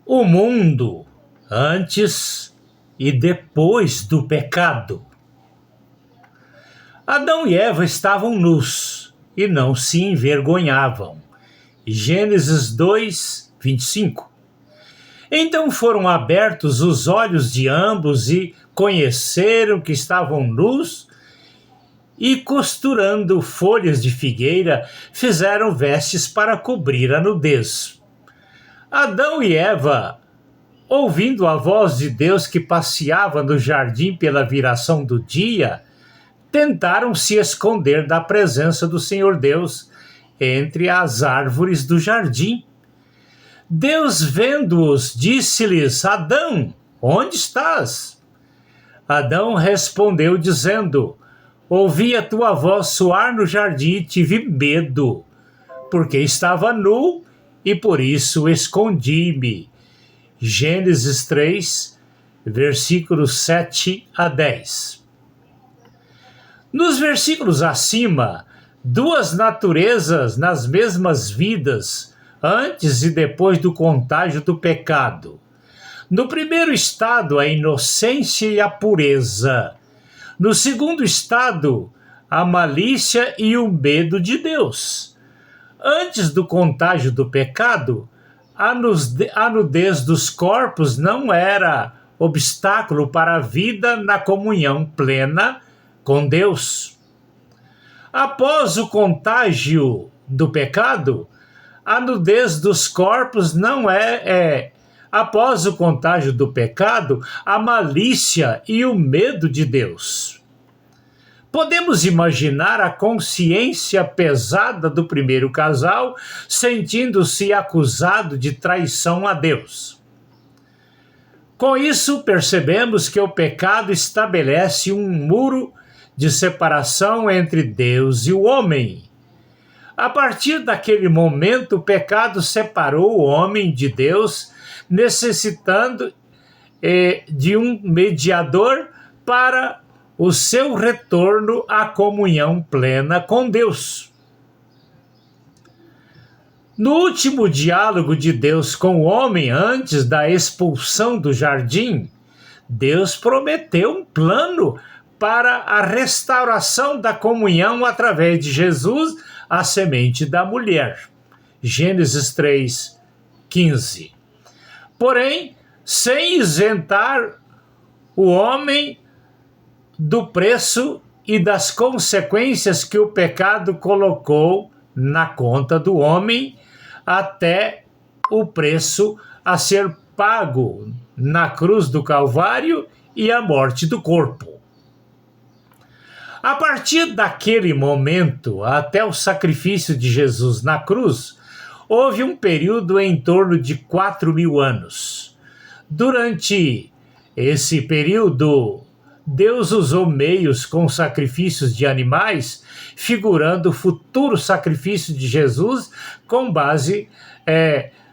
O mundo antes e depois do pecado. Adão e Eva estavam nus e não se envergonhavam. Gênesis 2, 25. Então foram abertos os olhos de ambos e conheceram que estavam nus e, costurando folhas de figueira, fizeram vestes para cobrir a nudez. Adão e Eva, ouvindo a voz de Deus que passeava no jardim pela viração do dia, tentaram se esconder da presença do Senhor Deus entre as árvores do jardim. Deus, vendo-os, disse-lhes: Adão, onde estás? Adão respondeu, dizendo: Ouvi a tua voz soar no jardim e tive medo, porque estava nu e por isso escondi-me. Gênesis 3, versículos 7 a 10. Nos versículos acima, duas naturezas nas mesmas vidas, antes e depois do contágio do pecado. No primeiro estado, a inocência e a pureza. No segundo estado, a malícia e o medo de Deus. Antes do contágio do pecado, a nudez dos corpos não era obstáculo para a vida na comunhão plena com Deus. Após o contágio do pecado, a nudez dos corpos não após o contágio do pecado, a malícia e o medo de Deus. Podemos imaginar a consciência pesada do primeiro casal sentindo-se acusado de traição a Deus. Com isso, percebemos que o pecado estabelece um muro de separação entre Deus e o homem. A partir daquele momento, o pecado separou o homem de Deus, necessitando de um mediador para o seu retorno à comunhão plena com Deus. No último diálogo de Deus com o homem antes da expulsão do jardim, Deus prometeu um plano para a restauração da comunhão através de Jesus, a semente da mulher. Gênesis 3, 15. Porém, sem isentar o homem do preço e das consequências que o pecado colocou na conta do homem, até o preço a ser pago na cruz do Calvário e a morte do corpo. A partir daquele momento, até o sacrifício de Jesus na cruz, houve um período em torno de 4.000 anos. Durante esse período, Deus usou meios com sacrifícios de animais, figurando o futuro sacrifício de Jesus, com base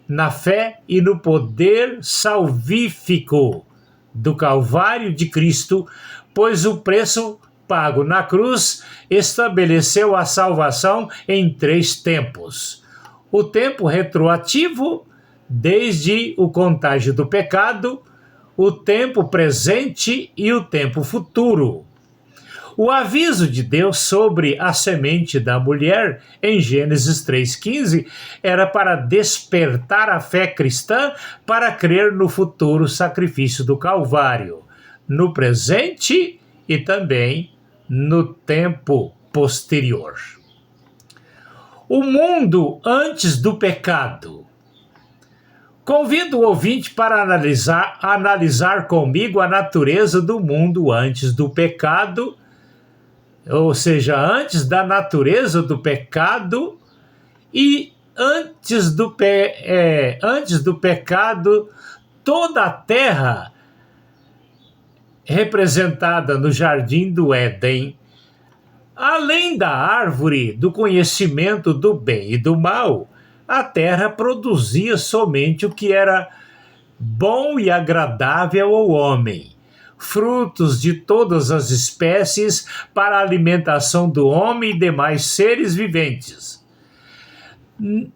na fé e no poder salvífico do Calvário de Cristo, pois o preço pago na cruz estabeleceu a salvação em 3 tempos. O tempo retroativo, desde o contágio do pecado, o tempo presente e o tempo futuro. O aviso de Deus sobre a semente da mulher, em Gênesis 3,15, era para despertar a fé cristã para crer no futuro sacrifício do Calvário, no presente e também no tempo posterior. O mundo antes do pecado. Convido o ouvinte para analisar comigo a natureza do mundo antes do pecado, ou seja, antes da natureza do pecado e antes do pecado, toda a terra representada no jardim do Éden, além da árvore do conhecimento do bem e do mal, a terra produzia somente o que era bom e agradável ao homem, frutos de todas as espécies para a alimentação do homem e demais seres viventes.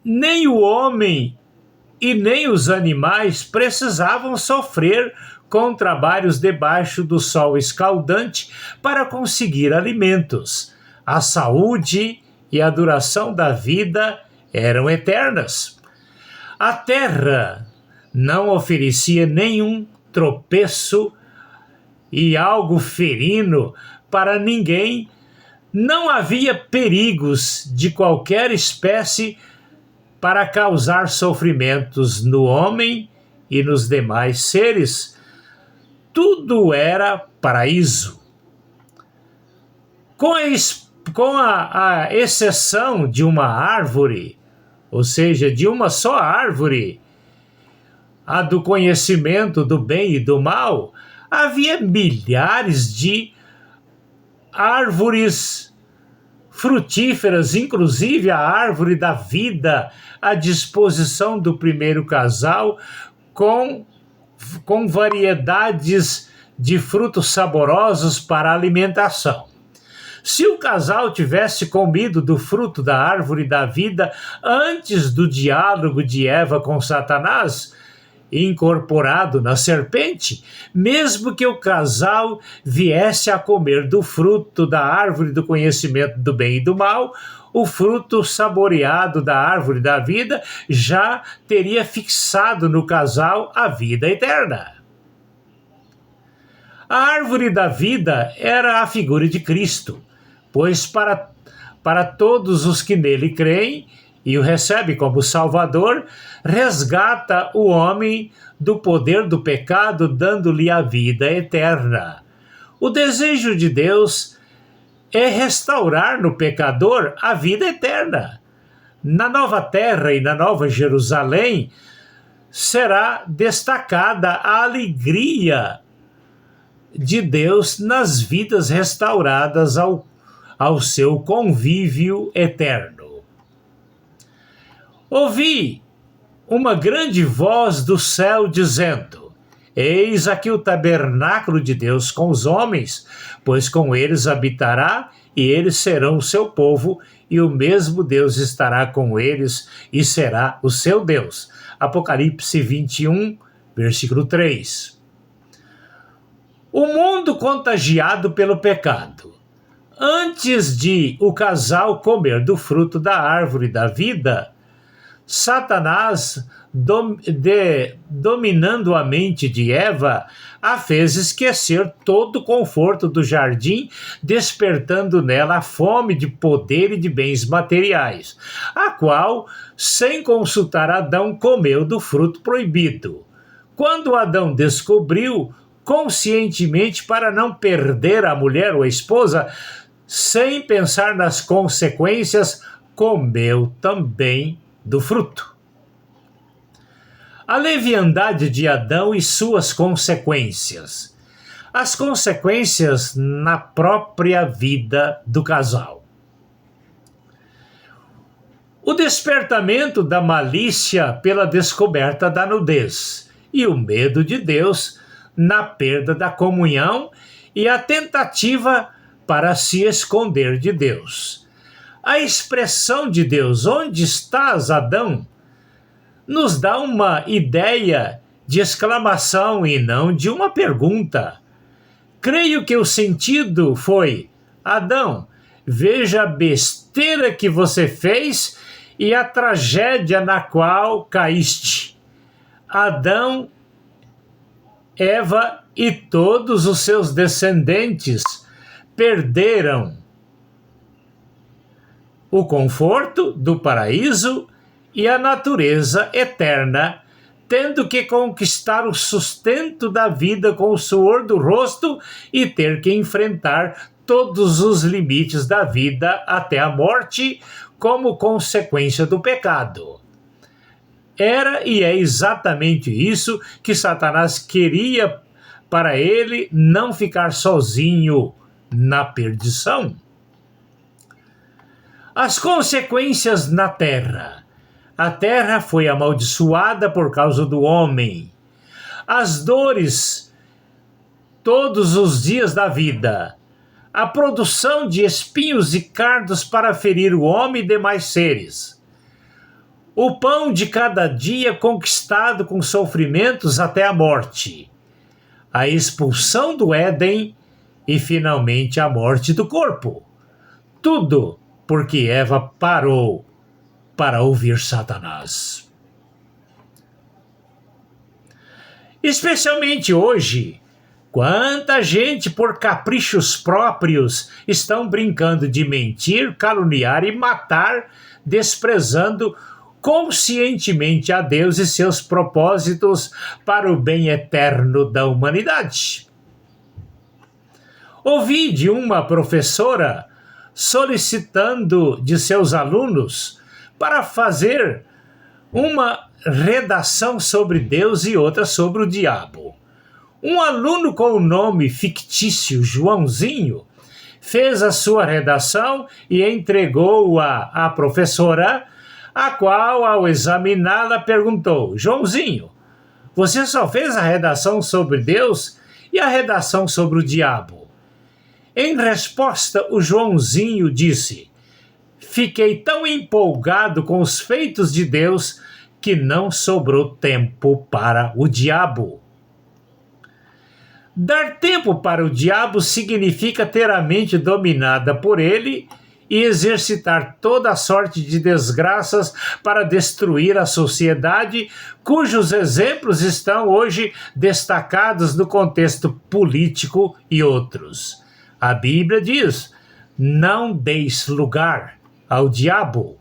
Nem o homem e nem os animais precisavam sofrer com trabalhos debaixo do sol escaldante para conseguir alimentos. A saúde e a duração da vida eram eternas. A terra não oferecia nenhum tropeço e algo ferino para ninguém. Não havia perigos de qualquer espécie para causar sofrimentos no homem e nos demais seres. Tudo era paraíso. Com a exceção de uma árvore, ou seja, de uma só árvore, a do conhecimento do bem e do mal, havia milhares de árvores frutíferas, inclusive a árvore da vida, à disposição do primeiro casal, com variedades de frutos saborosos para alimentação. Se o casal tivesse comido do fruto da árvore da vida antes do diálogo de Eva com Satanás, incorporado na serpente, mesmo que o casal viesse a comer do fruto da árvore do conhecimento do bem e do mal, o fruto saboreado da árvore da vida já teria fixado no casal a vida eterna. A árvore da vida era a figura de Cristo, pois para todos os que nele creem e o recebem como Salvador, resgata o homem do poder do pecado, dando-lhe a vida eterna. O desejo de Deus é restaurar no pecador a vida eterna. Na nova terra e na nova Jerusalém será destacada a alegria de Deus nas vidas restauradas ao seu convívio eterno. Ouvi uma grande voz do céu dizendo: Eis aqui o tabernáculo de Deus com os homens, pois com eles habitará, e eles serão o seu povo, e o mesmo Deus estará com eles, e será o seu Deus. Apocalipse 21, versículo 3. O mundo contagiado pelo pecado. Antes de o casal comer do fruto da árvore da vida, Satanás, dominando a mente de Eva, a fez esquecer todo o conforto do jardim, despertando nela a fome de poder e de bens materiais, a qual, sem consultar Adão, comeu do fruto proibido. Quando Adão descobriu, conscientemente, para não perder a mulher ou a esposa, sem pensar nas consequências, comeu também do fruto. A leviandade de Adão e suas consequências. As consequências na própria vida do casal. O despertamento da malícia pela descoberta da nudez e o medo de Deus na perda da comunhão e a tentativa para se esconder de Deus. A expressão de Deus, onde estás, Adão, nos dá uma ideia de exclamação e não de uma pergunta. Creio que o sentido foi: Adão, veja a besteira que você fez e a tragédia na qual caíste. Adão, Eva e todos os seus descendentes perderam o conforto do paraíso e a natureza eterna, tendo que conquistar o sustento da vida com o suor do rosto e ter que enfrentar todos os limites da vida até a morte como consequência do pecado. Era e é exatamente isso que Satanás queria para ele não ficar sozinho na perdição. As consequências na terra. A terra foi amaldiçoada por causa do homem. As dores todos os dias da vida. A produção de espinhos e cardos para ferir o homem e demais seres. o pão de cada dia conquistado com sofrimentos até a morte, a expulsão do Éden e finalmente a morte do corpo. Tudo porque Eva parou para ouvir Satanás. Especialmente hoje, quanta gente por caprichos próprios estão brincando de mentir, caluniar e matar, desprezando conscientemente a Deus e seus propósitos para o bem eterno da humanidade. Ouvi de uma professora solicitando de seus alunos para fazer uma redação sobre Deus e outra sobre o diabo. Um aluno com o nome fictício Joãozinho fez a sua redação e entregou-a à professora, a qual, ao examiná-la, perguntou: Joãozinho, você só fez a redação sobre Deus e a redação sobre o diabo? Em resposta, o Joãozinho disse: fiquei tão empolgado com os feitos de Deus que não sobrou tempo para o diabo. Dar tempo para o diabo significa ter a mente dominada por ele e exercitar toda a sorte de desgraças para destruir a sociedade, cujos exemplos estão hoje destacados no contexto político e outros. A Bíblia diz: não deis lugar ao diabo.